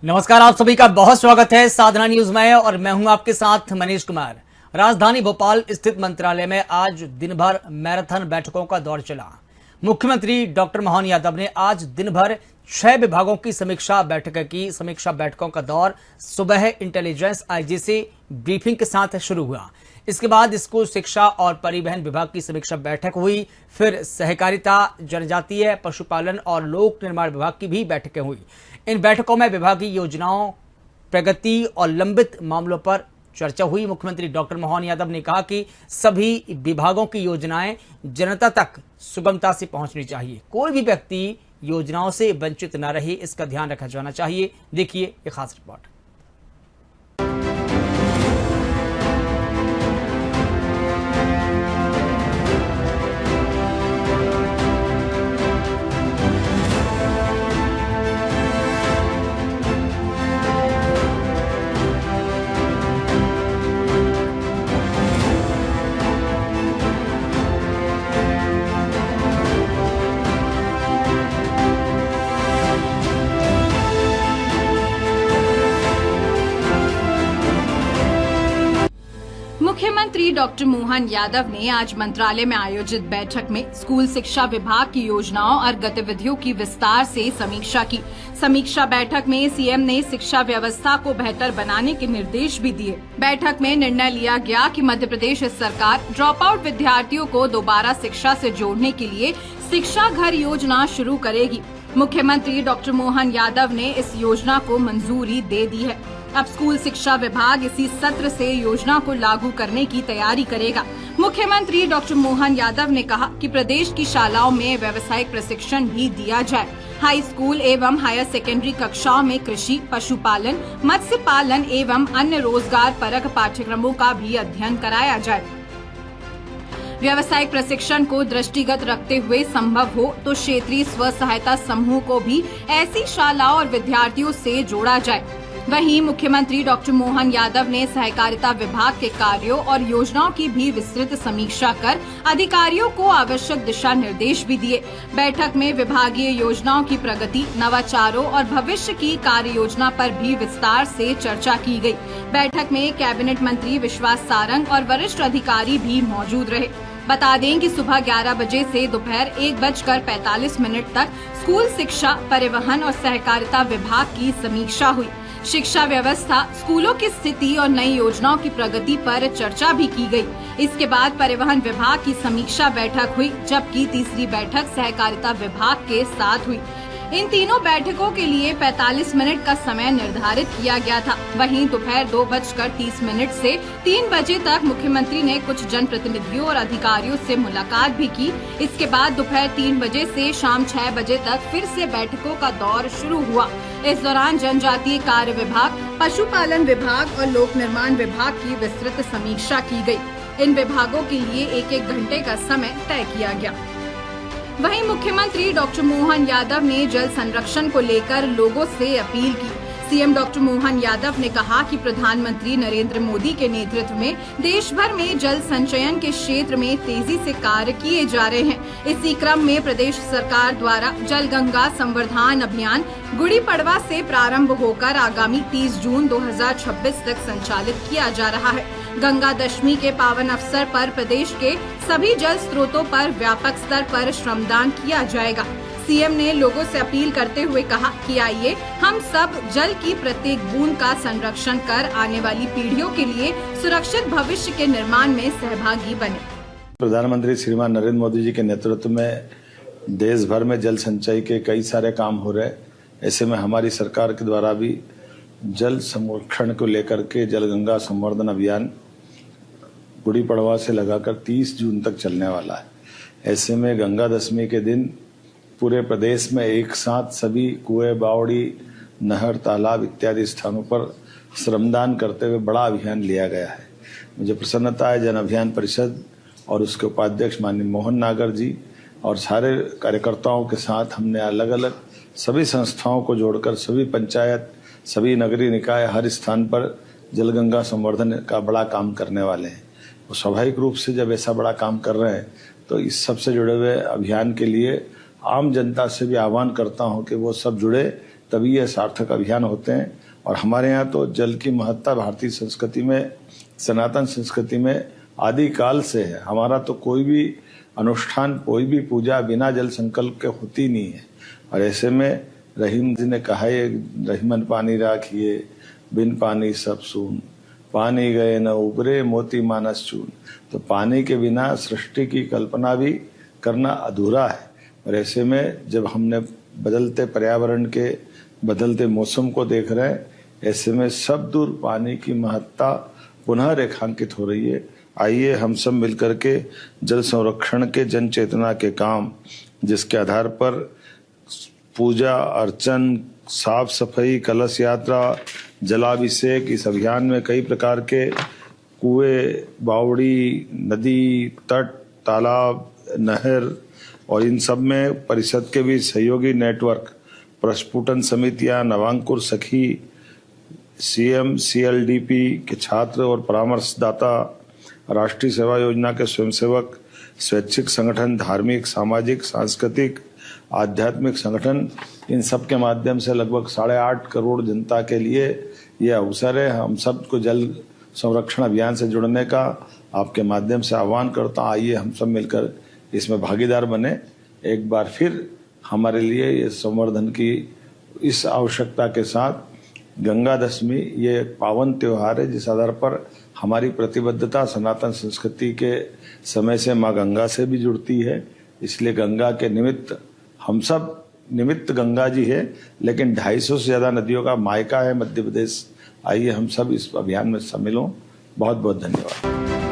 नमस्कार, आप सभी का बहुत स्वागत है साधना न्यूज में और मैं हूं आपके साथ मनीष कुमार। राजधानी भोपाल स्थित मंत्रालय में आज दिन भर मैराथन बैठकों का दौर चला। मुख्यमंत्री डॉक्टर मोहन यादव ने आज दिन भर 6 विभागों की समीक्षा बैठक की। समीक्षा बैठकों का दौर सुबह इंटेलिजेंस आईजी से ब्रीफिंग के साथ शुरू हुआ। इसके बाद स्कूल शिक्षा और परिवहन विभाग की समीक्षा बैठक हुई। फिर सहकारिता, जनजातीय, पशुपालन और लोक निर्माण विभाग की भी बैठकें हुई। इन बैठकों में विभागीय योजनाओं, प्रगति और लंबित मामलों पर चर्चा हुई। मुख्यमंत्री डॉक्टर मोहन यादव ने कहा कि सभी विभागों की योजनाएं जनता तक सुगमता से पहुंचनी चाहिए। कोई भी व्यक्ति योजनाओं से वंचित न रहे, इसका ध्यान रखा जाना चाहिए। देखिए एक खास रिपोर्ट। मुख्यमंत्री डॉक्टर मोहन यादव ने आज मंत्रालय में आयोजित बैठक में स्कूल शिक्षा विभाग की योजनाओं और गतिविधियों की विस्तार से समीक्षा की। समीक्षा बैठक में सीएम ने शिक्षा व्यवस्था को बेहतर बनाने के निर्देश भी दिए। बैठक में निर्णय लिया गया कि मध्य प्रदेश सरकार ड्रॉप आउट विद्यार्थियों को दोबारा शिक्षा से जोड़ने के लिए शिक्षा घर योजना शुरू करेगी। मुख्यमंत्री डॉक्टर मोहन यादव ने इस योजना को मंजूरी दे दी है। अब स्कूल शिक्षा विभाग इसी सत्र से योजना को लागू करने की तैयारी करेगा। मुख्यमंत्री डॉक्टर मोहन यादव ने कहा कि प्रदेश की शालाओं में व्यावसायिक प्रशिक्षण भी दिया जाए। हाई स्कूल एवं हायर सेकेंडरी कक्षाओं में कृषि, पशुपालन, मत्स्य पालन एवं अन्य रोजगार परक पाठ्यक्रमों का भी अध्ययन कराया जाए। व्यावसायिक प्रशिक्षण को दृष्टिगत रखते हुए संभव हो तो क्षेत्रीय स्व सहायता समूह को भी ऐसी शालाओं और विद्यार्थियों से जोड़ा जाए। वहीं मुख्यमंत्री डॉक्टर मोहन यादव ने सहकारिता विभाग के कार्यों और योजनाओं की भी विस्तृत समीक्षा कर अधिकारियों को आवश्यक दिशा निर्देश भी दिए। बैठक में विभागीय योजनाओं की प्रगति, नवाचारों और भविष्य की कार्य योजना पर भी विस्तार से चर्चा की गई। बैठक में कैबिनेट मंत्री विश्वास सारंग और वरिष्ठ अधिकारी भी मौजूद रहे। बता दें कि सुबह 11 बजे से दोपहर 1:45 तक स्कूल शिक्षा, परिवहन और सहकारिता विभाग की समीक्षा हुई। शिक्षा व्यवस्था, स्कूलों की स्थिति और नई योजनाओं की प्रगति पर चर्चा भी की गई। इसके बाद परिवहन विभाग की समीक्षा बैठक हुई, जबकि तीसरी बैठक सहकारिता विभाग के साथ हुई। इन तीनों बैठकों के लिए 45 मिनट का समय निर्धारित किया गया था। वहीं दोपहर 2:30 से 3 बजे तक मुख्यमंत्री ने कुछ जनप्रतिनिधियों और अधिकारियों से मुलाकात भी की। इसके बाद दोपहर 3 बजे से शाम 6 बजे तक फिर से बैठकों का दौर शुरू हुआ। इस दौरान जनजातीय कार्य विभाग, पशुपालन विभाग और लोक निर्माण विभाग की विस्तृत समीक्षा की गई। इन विभागों के लिए 1-1 घंटे का समय तय किया गया। वहीं मुख्यमंत्री डॉक्टर मोहन यादव ने जल संरक्षण को लेकर लोगों से अपील की। सीएम डॉक्टर मोहन यादव ने कहा कि प्रधानमंत्री नरेंद्र मोदी के नेतृत्व में देश भर में जल संचयन के क्षेत्र में तेजी से कार्य किए जा रहे हैं। इसी क्रम में प्रदेश सरकार द्वारा जल गंगा संवर्धन अभियान गुड़ी पड़वा से प्रारंभ होकर आगामी 30 जून 2026 तक संचालित किया जा रहा है। गंगा दशमी के पावन अवसर पर प्रदेश के सभी जल स्रोतों पर व्यापक स्तर पर श्रमदान किया जाएगा। सीएम ने लोगों से अपील करते हुए कहा कि आइए हम सब जल की प्रत्येक बूंद का संरक्षण कर आने वाली पीढ़ियों के लिए सुरक्षित भविष्य के निर्माण में सहभागी बने। प्रधानमंत्री श्रीमान नरेंद्र मोदी जी के नेतृत्व में देश भर में जल संचय के कई सारे काम हो रहे। ऐसे में हमारी सरकार के द्वारा भी जल संरक्षण को लेकर के जल गंगा संवर्धन अभियान गुड़ी पड़वा से लगाकर 30 जून तक चलने वाला है। ऐसे में गंगा दशमी के दिन पूरे प्रदेश में एक साथ सभी कुएं, बावड़ी, नहर, तालाब इत्यादि स्थानों पर श्रमदान करते हुए बड़ा अभियान लिया गया है। मुझे प्रसन्नता है जन अभियान परिषद और उसके उपाध्यक्ष माननीय मोहन नागर जी और सारे कार्यकर्ताओं के साथ हमने अलग अलग सभी संस्थाओं को जोड़कर सभी पंचायत, सभी नगरीय निकाय हर स्थान पर जलगंगा संवर्धन का बड़ा काम करने वाले हैं। वो स्वाभाविक रूप से जब ऐसा बड़ा काम कर रहे हैं तो इस सब से जुड़े हुए अभियान के लिए आम जनता से भी आह्वान करता हूं कि वो सब जुड़े, तभी यह सार्थक अभियान होते हैं। और हमारे यहाँ तो जल की महत्ता भारतीय संस्कृति में, सनातन संस्कृति में आदिकाल से है। हमारा तो कोई भी अनुष्ठान, कोई भी पूजा बिना जल संकल्प के होती नहीं है। और ऐसे में रहीम जी ने कहा है, रहीमन पानी राखिए, बिन पानी सब सून, पानी गए न उबरे, मोती मानस चून। तो पानी के बिना सृष्टि की कल्पना भी करना अधूरा है। और ऐसे में जब हमने बदलते पर्यावरण के, बदलते मौसम को देख रहे हैं, ऐसे में सब दूर पानी की महत्ता पुनः रेखांकित हो रही है। आइए हम सब मिलकर के जल संरक्षण के जन चेतना के काम, जिसके आधार पर पूजा अर्चन, साफ सफाई, कलश यात्रा, जलाभिषेक, इस अभियान में कई प्रकार के कुएं, बावड़ी, नदी, तट, तालाब, नहर और इन सब में परिषद के भी सहयोगी नेटवर्क, प्रस्फुटन समितियां, नवांकुर सखी, सीएम सीएलडीपी के छात्र और परामर्शदाता, राष्ट्रीय सेवा योजना के स्वयंसेवक, स्वैच्छिक संगठन, धार्मिक, सामाजिक, सांस्कृतिक, आध्यात्मिक संगठन, इन सब के माध्यम से लगभग 8.5 करोड़ जनता के लिए ये अवसर है। हम सबको जल संरक्षण अभियान से जुड़ने का आपके माध्यम से आह्वान करता हूँ। आइए हम सब मिलकर इसमें भागीदार बने। एक बार फिर हमारे लिए ये संवर्धन की इस आवश्यकता के साथ गंगा दशमी ये एक पावन त्योहार है, जिस आधार पर हमारी प्रतिबद्धता सनातन संस्कृति के समय से माँ गंगा से भी जुड़ती है। इसलिए गंगा के निमित्त हम सब निमित्त गंगा जी है, लेकिन 250 से ज्यादा नदियों का मायका है मध्य प्रदेश। आइए हम सब इस अभियान में शामिल हों। बहुत बहुत धन्यवाद।